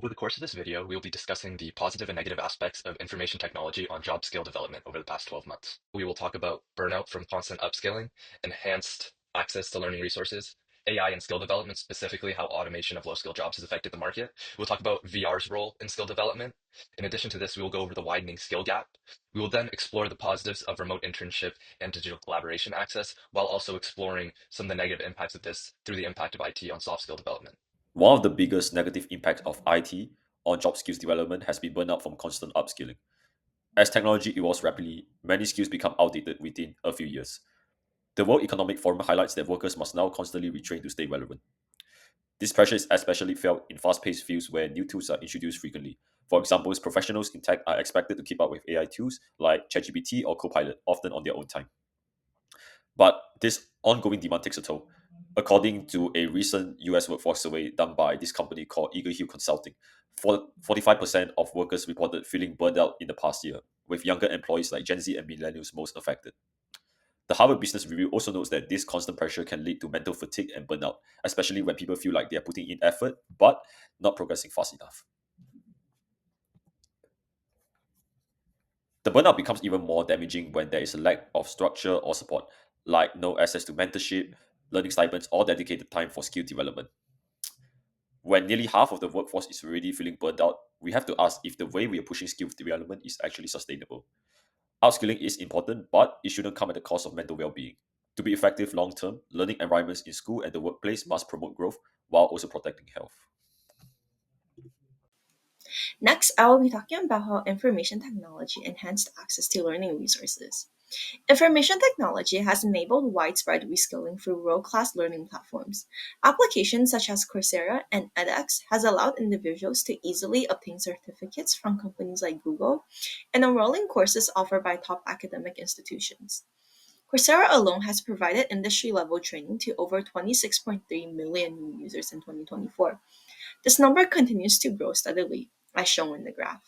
Over the course of this video, we will be discussing the positive and negative aspects of information technology on job skill development over the past 12 months. We will talk about burnout from constant upskilling, enhanced access to learning resources, AI and skill development, specifically how automation of low-skill jobs has affected the market. We'll talk about VR's role in skill development. In addition to this, we will go over the widening skill gap. We will then explore the positives of remote internship and digital collaboration access, while also exploring some of the negative impacts of this through the impact of IT on soft skill development. One of the biggest negative impacts of IT on job skills development has been burnout from constant upskilling. As technology evolves rapidly, many skills become outdated within a few years. The World Economic Forum highlights that workers must now constantly retrain to stay relevant. This pressure is especially felt in fast paced fields where new tools are introduced frequently. For example, professionals in tech are expected to keep up with AI tools like ChatGPT or Copilot, often on their own time. But this ongoing demand takes a toll. According to a recent US workforce survey done by this company called Eagle Hill Consulting, 45% of workers reported feeling burned out in the past year, with younger employees like Gen Z and millennials most affected. The Harvard Business Review also notes that this constant pressure can lead to mental fatigue and burnout, especially when people feel like they are putting in effort but not progressing fast enough. The burnout becomes even more damaging when there is a lack of structure or support, like no access to mentorship, learning stipends, or dedicated time for skill development. When nearly half of the workforce is already feeling burned out, we have to ask if the way we are pushing skill development is actually sustainable. Upskilling is important, but it shouldn't come at the cost of mental well being. To be effective long term, learning environments in school and the workplace must promote growth while also protecting health. Next, I will be talking about how information technology enhanced access to learning resources. Information technology has enabled widespread reskilling through world-class learning platforms. Applications such as Coursera and edX has allowed individuals to easily obtain certificates from companies like Google and enroll in courses offered by top academic institutions. Coursera alone has provided industry-level training to over 26.3 million new users in 2024. This number continues to grow steadily, as shown in the graph.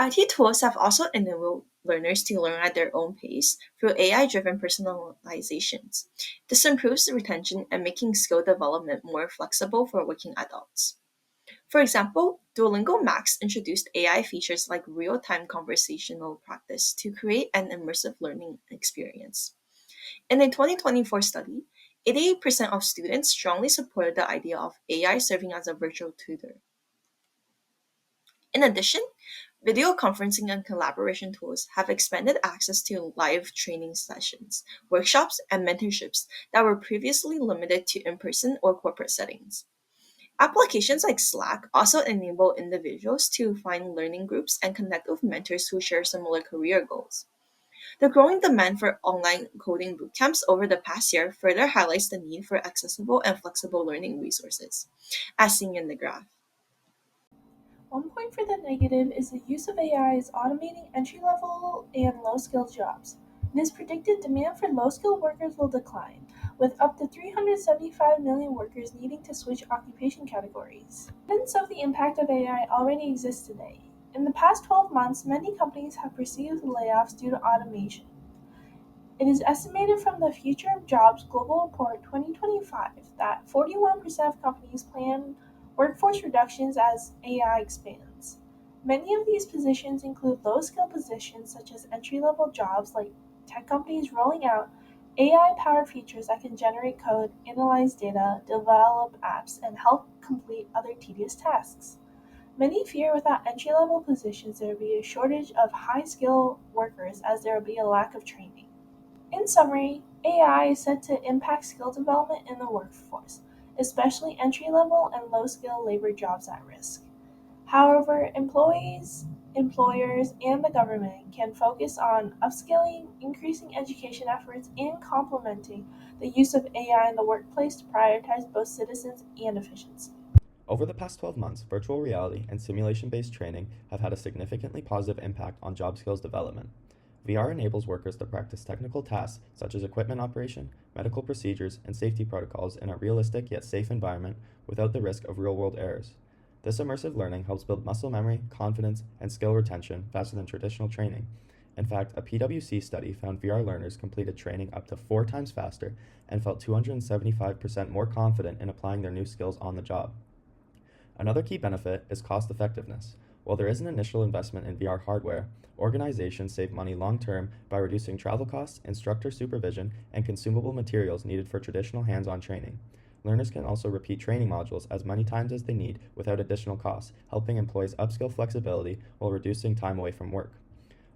IT tools have also enabled learners to learn at their own pace through AI driven personalizations. This improves retention and making skill development more flexible for working adults. For example, Duolingo Max introduced AI features like real time conversational practice to create an immersive learning experience. In a 2024 study, 88% of students strongly supported the idea of AI serving as a virtual tutor. In addition, video conferencing and collaboration tools have expanded access to live training sessions, workshops, and mentorships that were previously limited to in person or corporate settings. Applications like Slack also enable individuals to find learning groups and connect with mentors who share similar career goals. The growing demand for online coding bootcamps over the past year further highlights the need for accessible and flexible learning resources, as seen in the graph. One point for the negative is the use of AI is automating entry level and low skill jobs. It is predicted demand for low skilled workers will decline, with up to 375 million workers needing to switch occupation categories. Evidence of the impact of AI already exists today. In the past 12 months, many companies have received layoffs due to automation. It is estimated from the Future of Jobs Global Report 2025 that 41% of companies plan workforce reductions as AI expands. Many of these positions include low skill positions such as entry level jobs, like tech companies rolling out AI powered features that can generate code, analyze data, develop apps, and help complete other tedious tasks. Many fear without entry level positions there will be a shortage of high skill workers as there will be a lack of training. In summary, AI is set to impact skill development in the workforce, especially entry level and low skill labor jobs at risk. However, employees, employers, and the government can focus on upskilling, increasing education efforts, and complementing the use of AI in the workplace to prioritize both citizens and efficiency. Over the past 12 months, virtual reality and simulation based training have had a significantly positive impact on job skills development. VR enables workers to practice technical tasks such as equipment operation, medical procedures, and safety protocols in a realistic yet safe environment without the risk of real world errors. This immersive learning helps build muscle memory, confidence, and skill retention faster than traditional training. In fact, a PwC study found VR learners completed training up to 4 times faster and felt 275% more confident in applying their new skills on the job. Another key benefit is cost effectiveness. While there is an initial investment in VR hardware, organizations save money long term by reducing travel costs, instructor supervision, and consumable materials needed for traditional hands on training. Learners can also repeat training modules as many times as they need without additional costs, helping employees upskill flexibility while reducing time away from work.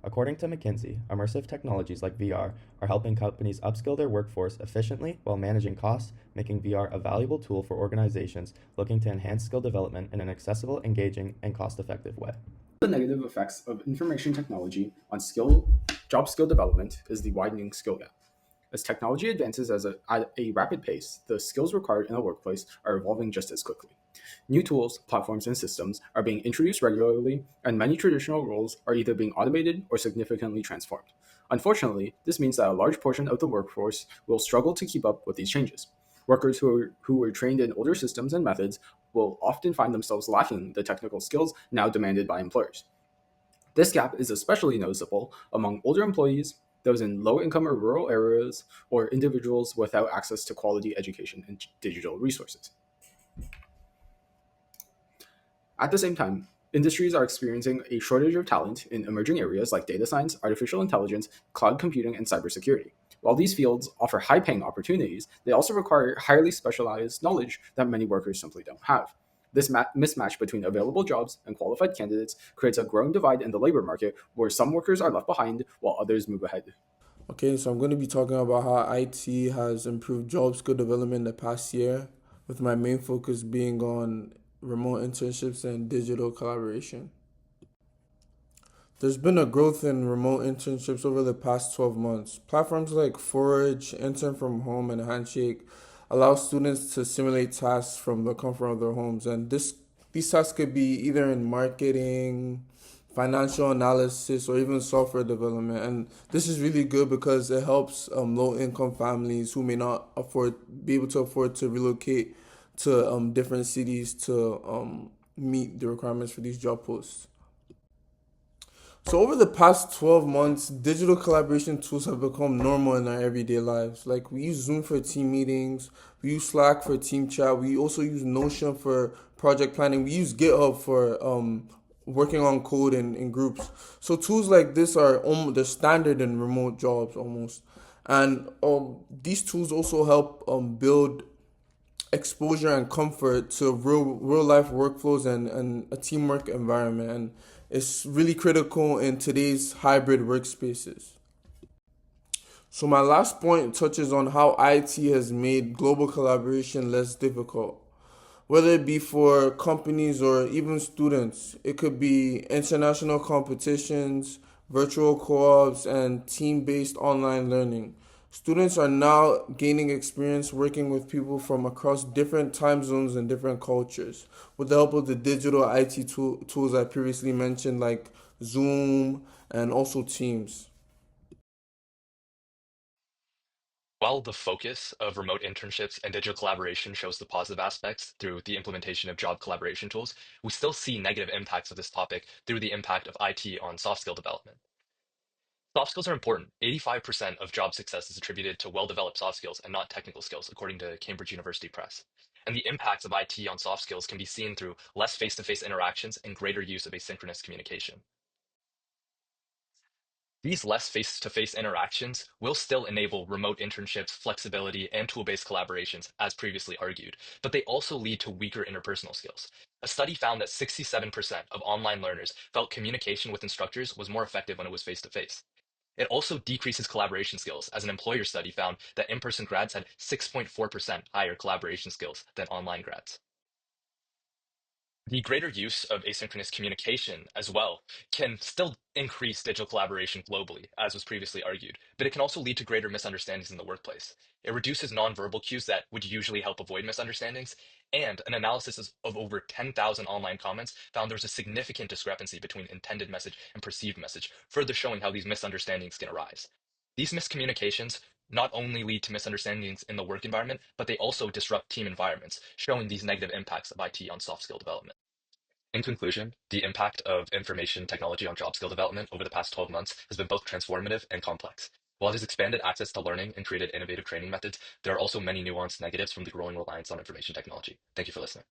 According to McKinsey, immersive technologies like VR are helping companies upskill their workforce efficiently while managing costs, making VR a valuable tool for organizations looking to enhance skill development in an accessible, engaging, and cost effective way. The negative effects of information technology on job skill development is the widening skill gap. As technology advances at a rapid pace, the skills required in a workplace are evolving just as quickly. New tools, platforms, and systems are being introduced regularly, and many traditional roles are either being automated or significantly transformed. Unfortunately, this means that a large portion of the workforce will struggle to keep up with these changes. Workers who were trained in older systems and methods will often find themselves lacking the technical skills now demanded by employers. This gap is especially noticeable among older employees, those in low income or rural areas, or individuals without access to quality education and digital resources. At the same time, industries are experiencing a shortage of talent in emerging areas like data science, artificial intelligence, cloud computing, and cybersecurity. While these fields offer high paying opportunities, they also require highly specialized knowledge that many workers simply don't have. This mismatch between available jobs and qualified candidates creates a growing divide in the labor market where some workers are left behind while others move ahead. Okay, so I'm going to be talking about how IT has improved job skill development in the past year, with my main focus being on remote internships and digital collaboration. There's been a growth in remote internships over the past 12 months. Platforms like Forge, Intern from Home, and Handshake allow students to simulate tasks from the comfort of their homes. And these tasks could be either in marketing, financial analysis, or even software development. And this is really good because it helps low income families who may not be able to afford to relocate to different cities to meet the requirements for these job posts. So over the past 12 months, digital collaboration tools have become normal in our everyday lives. Like we use Zoom for team meetings, we use Slack for team chat, we also use Notion for project planning, we use GitHub for working on code in groups. So tools like this are the standard in remote jobs almost. And these tools also help build exposure and comfort to real life workflows and a teamwork environment, and it's really critical in today's hybrid workspaces. So my last point touches on how IT has made global collaboration less difficult. Whether it be for companies or even students, it could be international competitions, virtual co-ops, and team-based online learning. Students are now gaining experience working with people from across different time zones and different cultures with the help of the digital IT tools I previously mentioned, like Zoom and also Teams. While the focus of remote internships and digital collaboration shows the positive aspects through the implementation of job collaboration tools, we still see negative impacts of this topic through the impact of IT on soft skill development. Soft skills are important. 85% of job success is attributed to well-developed soft skills and not technical skills, according to Cambridge University Press. And the impacts of IT on soft skills can be seen through less face-to-face interactions and greater use of asynchronous communication. These less face-to-face interactions will still enable remote internships, flexibility, and tool-based collaborations, as previously argued, but they also lead to weaker interpersonal skills. A study found that 67% of online learners felt communication with instructors was more effective when it was face-to-face. It also decreases collaboration skills, as an employer study found that in-person grads had 6.4% higher collaboration skills than online grads. The greater use of asynchronous communication as well can still increase digital collaboration globally, as was previously argued, but it can also lead to greater misunderstandings in the workplace. It reduces nonverbal cues that would usually help avoid misunderstandings, and an analysis of over 10,000 online comments found there was a significant discrepancy between intended message and perceived message, further showing how these misunderstandings can arise. These miscommunications not only lead to misunderstandings in the work environment, but they also disrupt team environments, showing these negative impacts of IT on soft skill development. In conclusion, the impact of information technology on job skill development over the past 12 months has been both transformative and complex. While it has expanded access to learning and created innovative training methods, there are also many nuanced negatives from the growing reliance on information technology. Thank you for listening.